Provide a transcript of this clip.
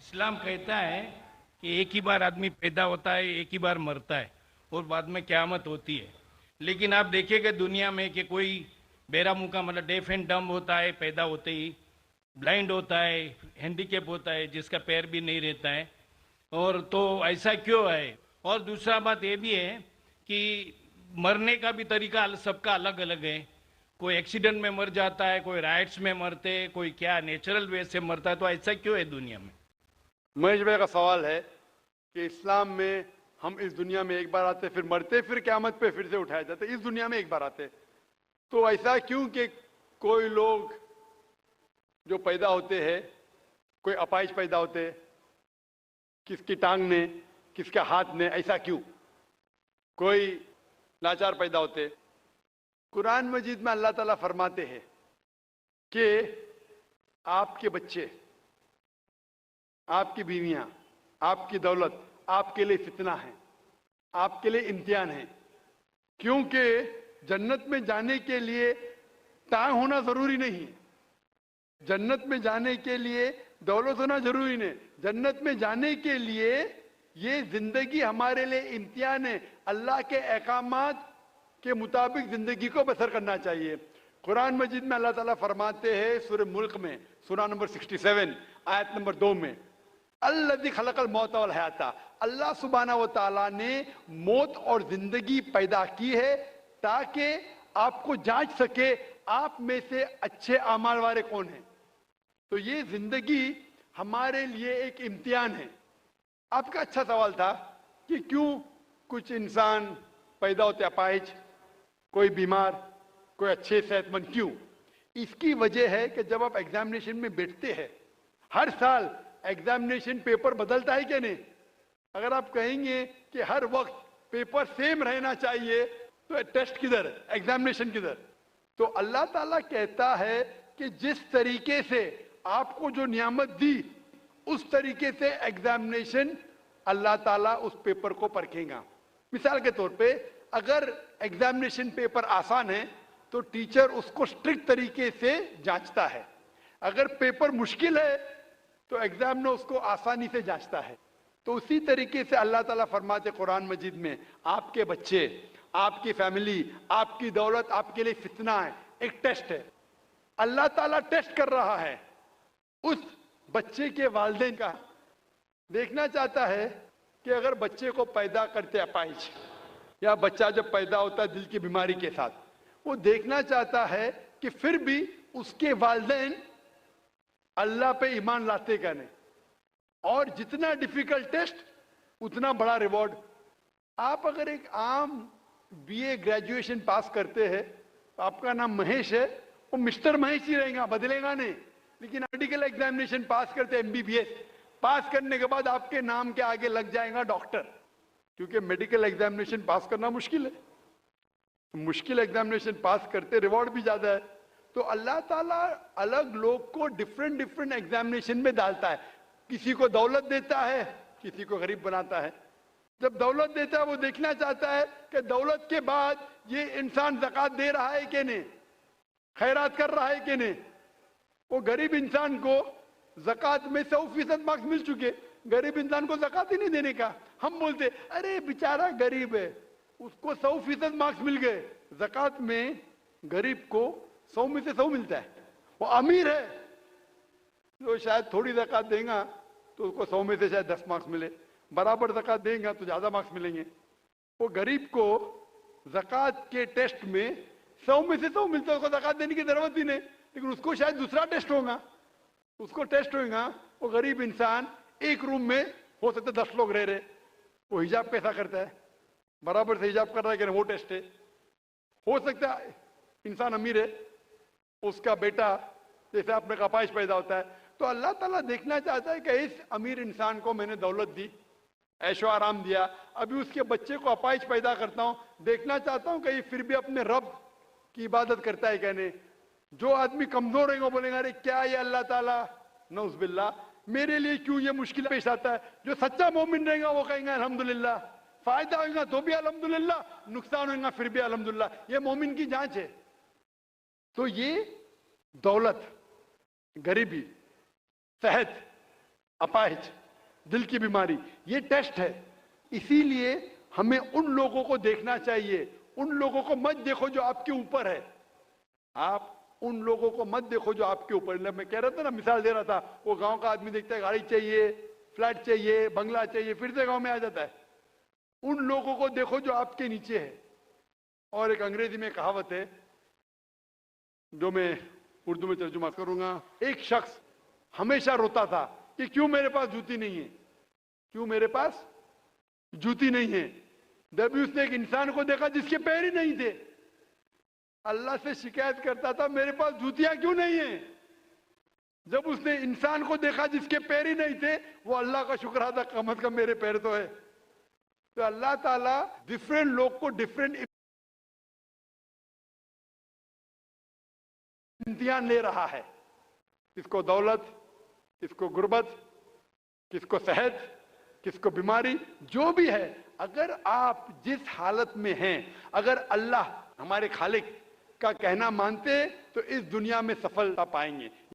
इस्लाम कहता है कि एक ही बार आदमी पैदा होता है, एक ही बार मरता है और बाद में क़यामत होती है। लेकिन आप देखिएगा दुनिया में कि कोई बेरा मुका मतलब डेफ एंड डम्ब होता है पैदा होते ही, ब्लाइंड होता है, हैंडीकैप होता है, जिसका पैर भी नहीं रहता है। और तो ऐसा क्यों है? और दूसरा बात ये भी है कि मरने का भी तरीका सबका अलग अलग है। कोई एक्सीडेंट में मर जाता है, कोई राइट्स में मरते, कोई क्या नेचुरल वे से मरता है। तो ऐसा क्यों है दुनिया में? महेश भाई का सवाल है कि इस्लाम में हम इस दुनिया में एक बार आते, फिर मरते, फिर क़यामत पे फिर से उठाए जाते, इस दुनिया में एक बार आते। तो ऐसा क्यों कि कोई लोग जो पैदा होते हैं, कोई अपाहिज पैदा होते हैं, किसकी टांग ने, किसके हाथ ने, ऐसा क्यों? कोई लाचार पैदा होते। कुरान मजीद में अल्लाह ताला फरमाते हैं कि आपके बच्चे, आपकी बीवियां, आपकी दौलत आपके लिए फितना है, आपके लिए इम्तिहान है। क्योंकि जन्नत में जाने के लिए टांग होना जरूरी नहीं है, जन्नत में जाने के लिए दौलत होना जरूरी नहीं। जन्नत में जाने के लिए ये जिंदगी हमारे लिए इम्तिहान है। अल्लाह के अहकामात के मुताबिक जिंदगी को बसर करना चाहिए। कुरान मजीद में अल्लाह ताला फरमाते हैं सूरह मुल्क में, सूरा नंबर 67 आयत नंबर 2 में, अल्लज़ी खलक़ल मौत वल हयाता, अल्लाह सुब्हाना व तआला ने मौत और जिंदगी पैदा की है ताकि आपको जांच सके आप में से अच्छे अमाल वाले कौन हैं। तो ये जिंदगी हमारे लिए एक इम्तिहान है। आपका अच्छा सवाल था कि क्यों कुछ इंसान पैदा होते अपाहिज, कोई बीमार, कोई अच्छे सेहतमंद, क्यों? इसकी वजह है कि जब आप एग्जामिनेशन में बैठते हैं, हर साल एग्जामिनेशन पेपर बदलता है कि नहीं? अगर आप कहेंगे कि हर वक्त पेपर सेम रहना चाहिए तो टेस्ट किधर, एग्जामिनेशन किधर? तो अल्लाह ताला कहता है कि जिस तरीके से आपको जो नियामत दी उस तरीके से एग्जामिनेशन अल्लाह ताला उस पेपर को परखेगा। मिसाल के तौर पे अगर एग्जामिनेशन पेपर आसान है तो टीचर उसको स्ट्रिक्ट तरीके से जांचता है। अगर पेपर मुश्किल है तो एग्जामिनर उसको आसानी से जांचता है। तो उसी तरीके से अल्लाह ताला फरमाते कुरान मजीद में, आपके बच्चे, आपकी फैमिली, आपकी दौलत आपके लिए फितना है, एक टेस्ट है। अल्लाह ताला टेस्ट कर रहा है उस बच्चे के वालिदैन का। देखना चाहता है कि अगर बच्चे को पैदा करते अपाहिज, या बच्चा जब पैदा होता है दिल की बीमारी के साथ, वो देखना चाहता है कि फिर भी उसके वालिदैन अल्लाह पे ईमान लाते क्या नहीं। और जितना डिफिकल्ट टेस्ट उतना बड़ा रिवॉर्ड। आप अगर एक आम बीए ग्रेजुएशन पास करते हैं तो आपका नाम महेश है, वो मिस्टर महेश ही रहेगा, बदलेगा नहीं। लेकिन मेडिकल एग्जामिनेशन पास करते एमबीबीएस, पास करने के बाद आपके नाम के आगे लग जाएगा डॉक्टर, क्योंकि मेडिकल एग्जामिनेशन पास करना मुश्किल है। मुश्किल एग्जामिनेशन पास करते रिवॉर्ड भी ज्यादा है। तो अल्लाह ताला अलग लोग को डिफरेंट डिफरेंट एग्जामिनेशन में डालता है। किसी को दौलत देता है, किसी को गरीब बनाता है। जब दौलत देता है वो देखना चाहता है कि दौलत के बाद ये इंसान ज़कात दे रहा है कि नहीं, खैरात कर रहा है कि नहीं। वो गरीब इंसान को ज़कात में 100% मार्क्स मिल चुके, गरीब इंसान को ज़कात ही नहीं देने का। हम बोलते अरे बेचारा गरीब है, उसको 100% मार्क्स मिल गए। ज़कात में गरीब को 100 में से 100 मिलता है। वो अमीर है तो शायद थोड़ी ज़कात देगा तो उसको 100 में से शायद 10 मार्क्स मिले, बराबर ज़कात देगा तो ज़्यादा मार्क्स मिलेंगे। वो गरीब को ज़कात के टेस्ट में 100 में से 100 मिलता है, उसको ज़कात देने की जरूरत ही नहीं। लेकिन उसको शायद दूसरा टेस्ट होगा, उसको टेस्ट होगा, वो गरीब इंसान एक रूम में हो सकता है 10 लोग रह रहे, वो हिजाब कैसा करता है, बराबर से हिजाब कर रहा है कि नहीं, वो टेस्ट है। हो सकता है इंसान अमीर है, उसका बेटा जैसे आपने कहा अपाहिज पैदा होता है, तो अल्लाह ताला देखना चाहता है कि इस अमीर इंसान को मैंने दौलत दी, ऐशो आराम दिया, अभी उसके बच्चे को अपाहिज पैदा करता हूं, देखना चाहता हूं कि ये फिर भी अपने रब की इबादत करता है क्या नहीं। जो आदमी कमजोर है वो बोलेगा अरे क्या ये अल्लाह ताला, नौज़ुबिल्लाह, मेरे लिए क्यों ये मुश्किल पेश आता है। जो सच्चा मोमिन रहेगा वो कहेंगे अल्हम्दुलिल्लाह, फायदा होगा तो भी अल्हम्दुलिल्लाह, नुकसान होगा फिर भी अल्हम्दुलिल्लाह। ये मोमिन की जांच है। तो ये दौलत, गरीबी, सेहत, अपाहिज, दिल की बीमारी, ये टेस्ट है। इसीलिए हमें उन लोगों को देखना चाहिए, उन लोगों को मत देखो जो आपके ऊपर है। आप उन लोगों को मत देखो जो आपके ऊपर है। मैं कह रहा था ना, मिसाल दे रहा था, वो गांव का आदमी देखता है गाड़ी चाहिए, फ्लैट चाहिए, बंगला चाहिए, फिर से गांव में आ जाता है। उन लोगों को देखो जो आपके नीचे है। और एक अंग्रेजी में कहावत है जो मैं उर्दू में तर्जुमा करूंगा। एक शख्स हमेशा रोता था कि क्यों मेरे पास जूती नहीं है, क्यों मेरे पास जूती नहीं है। जब भी उसने एक इंसान को देखा जिसके पैर ही नहीं थे, अल्लाह से शिकायत करता था मेरे पास जूतियां क्यों नहीं है। जब उसने इंसान को देखा जिसके पैर ही नहीं थे, वो अल्लाह का शुक्र अदा, कम से कम मेरे पैर तो है। तो अल्लाह ताला डिफरेंट लोग को डिफरेंट इम्तिहान ले रहा है। किसको दौलत, किसको गुर्बत, किसको सेहत, किसको बीमारी, जो भी है। अगर आप जिस हालत में हैं, अगर अल्लाह हमारे खालिक का कहना मानते तो इस दुनिया में सफलता पाएंगे।